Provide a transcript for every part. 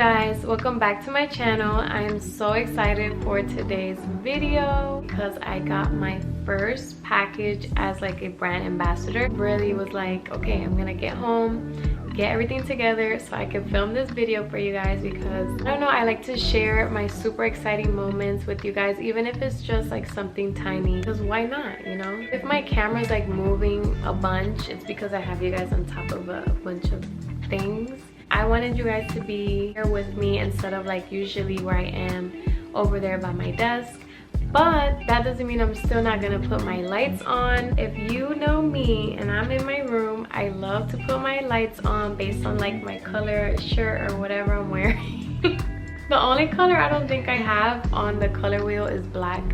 guys, welcome back to my channel. I am so excited for today's video because I got my first package as like a brand ambassador. Really was like, okay, I'm gonna get home, get everything together so I can film this video for you guys, because I don't know, I like to share my super exciting moments with you guys, even if it's just like something tiny, because why not, you know? If my camera's like moving a bunch, it's because I have you guys on top of a bunch of things. I wanted you guys to be here with me instead of like usually where I am over there by my desk. But that doesn't mean I'm still not gonna put my lights on. If you know me and I'm in my room, I love to put my lights on based on like my color shirt or whatever I'm wearing. The only color I don't think I have on the color wheel is black,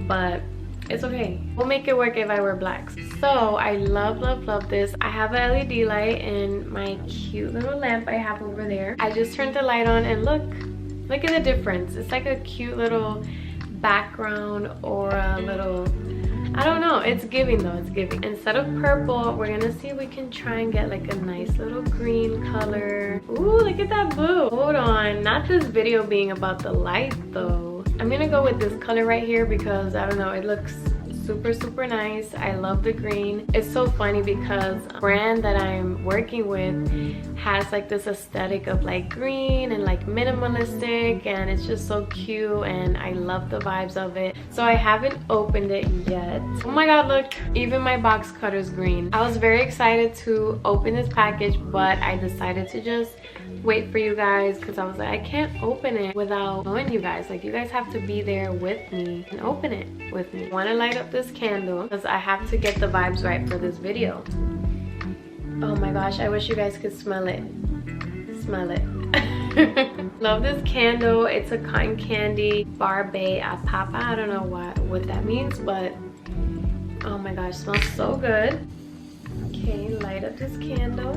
but it's okay. We'll make it work if I wear black. So I love this. I have an LED light and my cute little lamp I have over there. I just turned the light on and look at the difference. It's like a cute little background or a little, I don't know, it's giving though, it's giving. Instead of purple, we're gonna see if we can try and get like a nice little green color. Ooh, look at that blue. Hold on, not this video being about the light though. I'm gonna go with this color right here because I don't know, it looks super nice. I love the green. It's so funny because the brand that I'm working with has like this aesthetic of like green and like minimalistic, and it's just so cute and I love the vibes of it. So I haven't opened it yet. Oh my god, look, even my box cutter's green. I was very excited to open this package, but I decided to just wait for you guys because I was like, I can't open it without knowing you guys. Like, you guys have to be there with me and open it with me. I want to light up this candle because I have to get the vibes right for this video. Oh my gosh, I wish you guys could smell it. Smell it. Love this candle. It's a cotton candy barbe a papa. I don't know what that means, but oh my gosh, smells so good. Okay, light up this candle.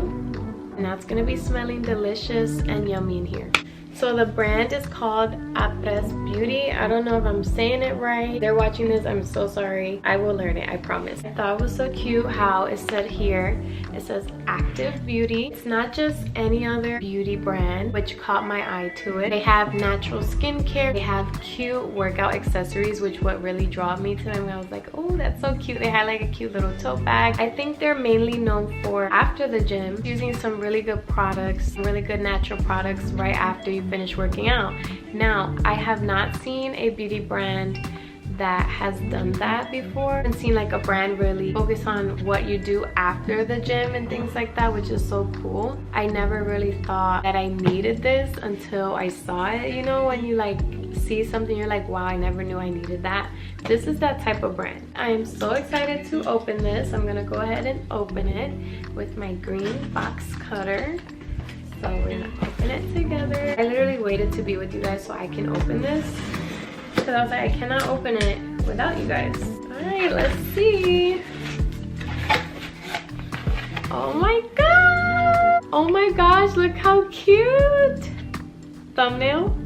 Now it's gonna be smelling delicious and yummy in here. So the brand is called Après Beauty. I don't know if I'm saying it right. They're watching this, I'm so sorry. I will learn it, I promise. I thought it was so cute how it said here, it says Active Beauty. It's not just any other beauty brand, which caught my eye to it. They have natural skincare. They have cute workout accessories, which what really drew me to them. I was like, oh, that's so cute. They had like a cute little tote bag. I think they're mainly known for after the gym, using some really good products, really good natural products right after you finish working out. Now, I have not seen a beauty brand that has done that before. I haven't seen like a brand really focus on what you do after the gym and things like that, which is so cool. I never really thought that I needed this until I saw it. You know, when you like see something, you're like, wow, I newer knew I needed that. This is that type of brand. I am so excited to open this. I'm gonna go ahead and open it with my green box cutter. So we're gonna open it together. I literally waited to be with you guys so I can open this, because I was like, I cannot open it without you guys. All right, let's see. Oh my god! Oh my gosh, look how cute! Thumbnail.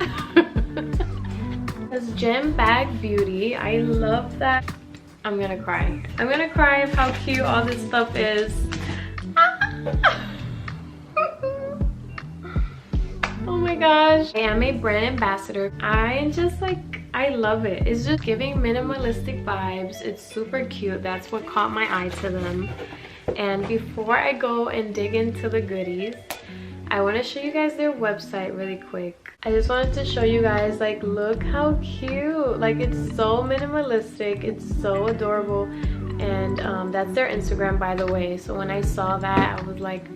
This Gem Bag Beauty. I love that. I'm gonna cry. I'm gonna cry of how cute all this stuff is. Oh my gosh. I am a brand ambassador. I just like, I love it. It's just giving minimalistic vibes. It's super cute. That's what caught my eye to them. And before I go and dig into the goodies, I want to show you guys their website really quick. I just wanted to show you guys, like, look how cute. Like, it's so minimalistic. It's so adorable. And that's their Instagram, by the way. So when I saw that, I was like,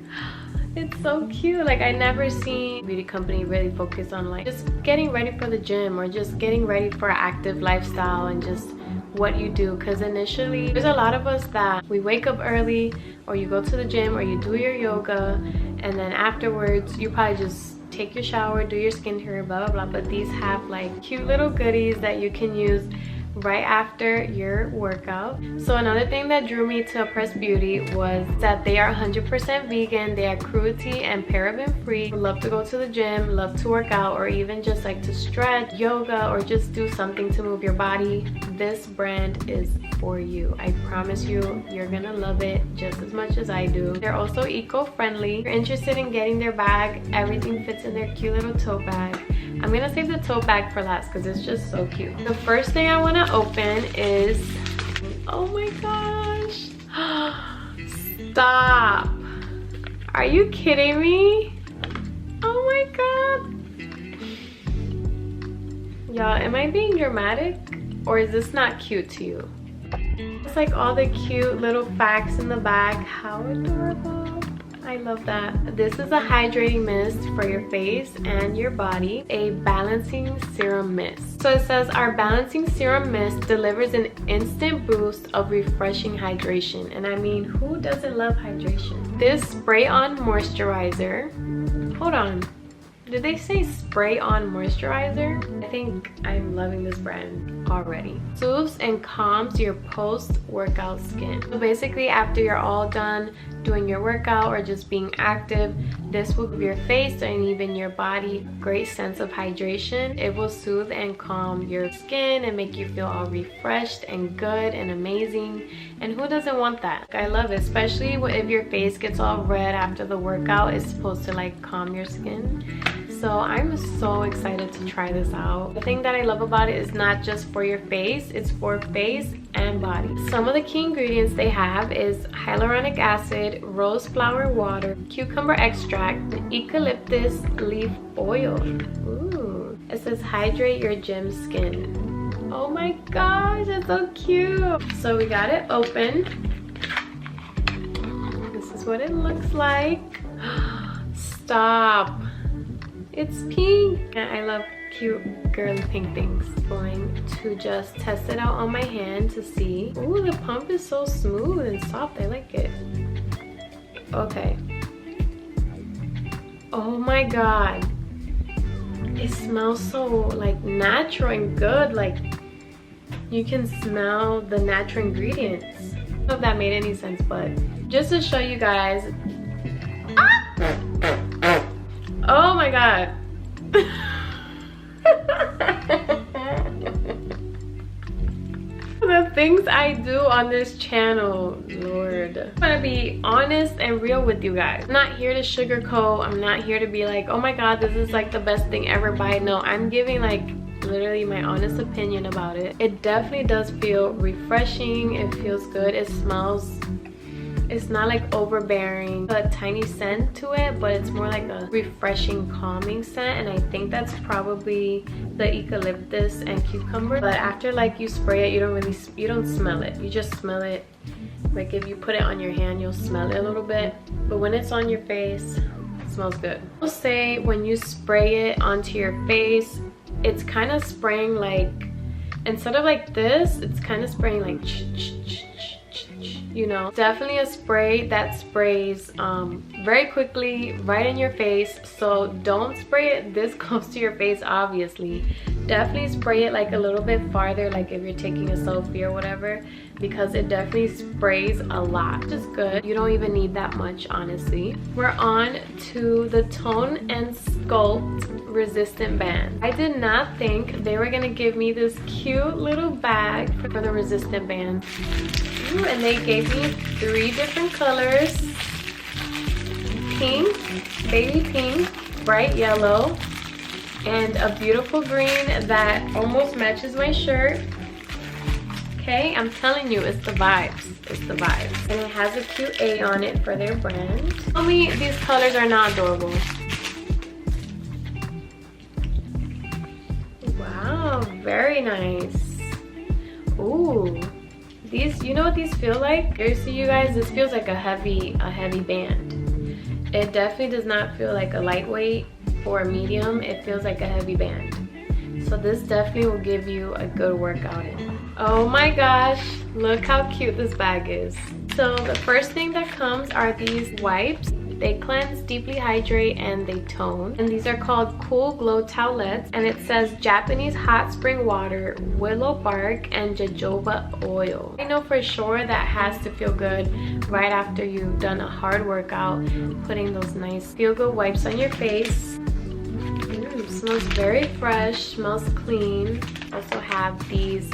it's so cute. Like, I never seen a beauty company really focus on like just getting ready for the gym or just getting ready for an active lifestyle and just what you do. Because initially there's a lot of us that we wake up early, or you go to the gym, or you do your yoga, and then afterwards you probably just take your shower, do your skincare, blah blah blah. But these have like cute little goodies that you can use right after your workout. So another thing that drew me to Après Beauty was that they are 100% vegan. They are cruelty and paraben free. Love to go to the gym, love to work out, or even just like to stretch, yoga, or just do something to move your body. This brand is for you. I promise you, you're gonna love it just as much as I do. They're also eco-friendly. If you're interested in getting their bag, everything fits in their cute little tote bag. I'm gonna save the tote bag for last because it's just so cute. The first thing I want to open is, oh my gosh, stop, are you kidding me? Oh my god, y'all, am I being dramatic or is this not cute to you? It's like all the cute little facts in the bag. How adorable. I love that. This is a hydrating mist for your face and your body, a balancing serum mist. So it says our balancing serum mist delivers an instant boost of refreshing hydration. And I mean, who doesn't love hydration? This spray-on moisturizer, hold on, did they say spray-on moisturizer? I think I'm loving this brand already. Soothes and calms your post-workout skin. So basically, after you're all done doing your workout or just being active, this will give your face and even your body great sense of hydration. It will soothe and calm your skin and make you feel all refreshed and good and amazing. And who doesn't want that? I love it, especially if your face gets all red after the workout. It's supposed to like calm your skin. So I'm so excited to try this out. The thing that I love about it is not just for your face, it's for face and body. Some of the key ingredients they have is hyaluronic acid, rose flower water, cucumber extract, and eucalyptus leaf oil. Ooh. It says hydrate your gym skin. Oh my gosh, it's so cute. So we got it open. This is what it looks like. Stop. It's pink. I love cute girly pink things. Going to just test it out on my hand to see. Ooh, the pump is so smooth and soft. I like it. Okay. Oh my god. It smells so like natural and good. Like you can smell the natural ingredients. I don't know if that made any sense, but just to show you guys. Oh my god. The things I do on this channel, Lord. I'm gonna be honest and real with you guys. I'm not here to sugarcoat. I'm not here to be like, oh my god, this is like the best thing ever. Buy. No, I'm giving like literally my honest opinion about it. It definitely does feel refreshing. It feels good. It smells, it's not like overbearing, a tiny scent to it, but it's more like a refreshing, calming scent. And I think that's probably the eucalyptus and cucumber. But after like you spray it, you don't smell it. You just smell it. Like if you put it on your hand, you'll smell it a little bit. But when it's on your face, it smells good. I'll say when you spray it onto your face, it's kind of spraying like, instead of like this, it's kind of spraying like you know, definitely a spray that sprays very quickly right in your face. So don't spray it this close to your face, obviously. Definitely spray it like a little bit farther, like if you're taking a selfie or whatever, because it definitely sprays a lot, which is good. You don't even need that much, honestly. We're on to the Tone and Sculpt resistant band. I did not think they were gonna give me this cute little bag for the resistant band. Ooh, and they gave me 3 different colors: pink, baby pink, bright yellow, and a beautiful green that almost matches my shirt. Okay, I'm telling you, it's the vibes. It's the vibes. And it has a cute A on it for their brand. Tell me these colors are not adorable. Wow, very nice. Ooh. These, you know what these feel like? Seriously, you guys, this feels like a heavy band. It definitely does not feel like a lightweight or a medium. It feels like a heavy band. So this definitely will give you a good workout in. Oh my gosh, look how cute this bag is. So the first thing that comes are these wipes. They cleanse, deeply hydrate, and they tone. And these are called Cool Glow Towelettes, and it says Japanese hot spring water, willow bark, and jojoba oil. I know for sure that has to feel good right after you've done a hard workout, putting those nice feel-good wipes on your face. Smells very fresh, smells clean. Also have these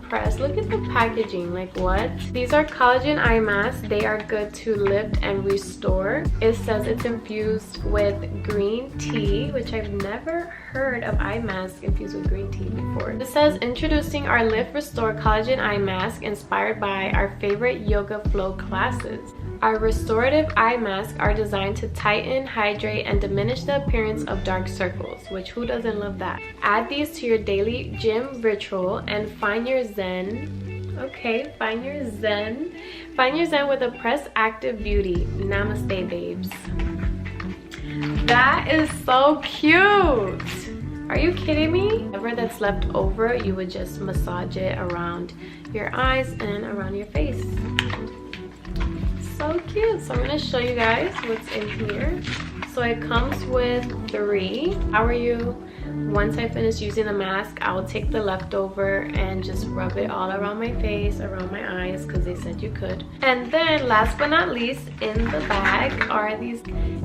pressed. Look at the packaging, like what? These are collagen eye masks. They are good to lift and restore. It says it's infused with green tea, which I've never heard of eye mask infused with green tea before. It says introducing our Lift Restore Collagen Eye Mask inspired by our favorite yoga flow classes. Our restorative eye masks are designed to tighten, hydrate, and diminish the appearance of dark circles, which who doesn't love that? Add these to your daily gym ritual and find your zen. Okay, find your zen. Find your zen with Après Active Beauty. Namaste, babes. That is so cute. Are you kidding me? Whatever that's left over, you would just massage it around your eyes and around your face. So cute. So I'm going to show you guys what's in here. So it comes with 3. How are you? Once I finish using the mask, I will take the leftover and just rub it all around my face, around my eyes, because they said you could. And then last but not least, in the bag are these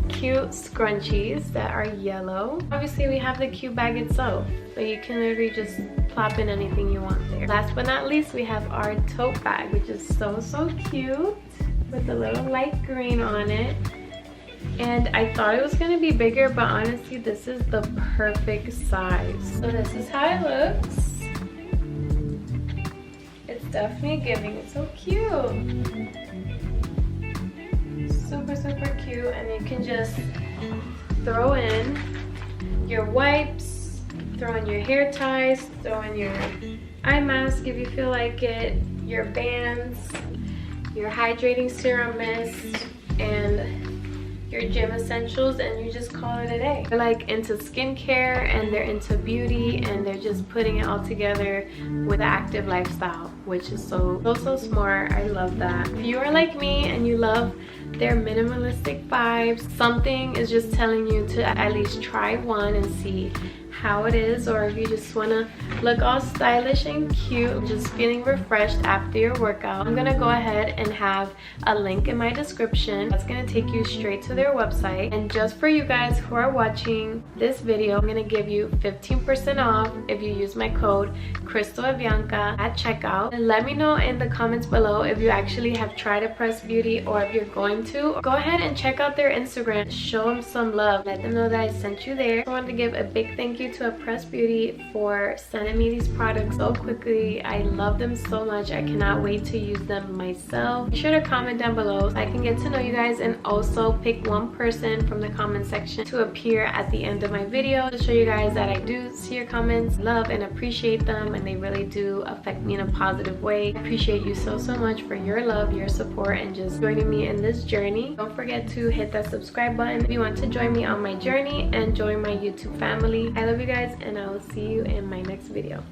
cute scrunchies that are yellow. Obviously we have the cute bag itself, but you can literally just plop in anything you want there. Last but not least, we have our tote bag, which is so cute, with a little light green on it. And I thought it was going to be bigger, but honestly this is the perfect size. So this is how it looks. It's definitely giving. It's so cute. Super cute. And you can just throw in your wipes, throw in your hair ties, throw in your eye mask if you feel like it, your bands, your hydrating serum mist, and your gym essentials, and you just call it a day. They're like into skincare and they're into beauty, and they're just putting it all together with an active lifestyle, which is so smart. I love that. If you are like me and you love their minimalistic vibes, something is just telling you to at least try one and see how it is. Or if you just want to look all stylish and cute, just feeling refreshed after your workout, I'm gonna go ahead and have a link in my description that's gonna take you straight to their website. And just for you guys who are watching this video, I'm gonna give you 15% off if you use my code CrystalAvianca at checkout. And let me know in the comments below if you actually have tried Après Beauty, or if you're going to. Go ahead and check out their Instagram, show them some love, let them know that I sent you there. I wanted to give a big thank you to Après Beauty for sending me these products so quickly. I love them so much. I cannot wait to use them myself. Be sure to comment down below so I can get to know you guys, and also pick one person from the comment section to appear at the end of my video to show you guys that I do see your comments, love and appreciate them, and they really do affect me in a positive way. I appreciate you so much for your love, your support, and just joining me in this journey. Don't forget to hit that subscribe button if you want to join me on my journey and join my YouTube family. I love you guys, and I will see you in my next video.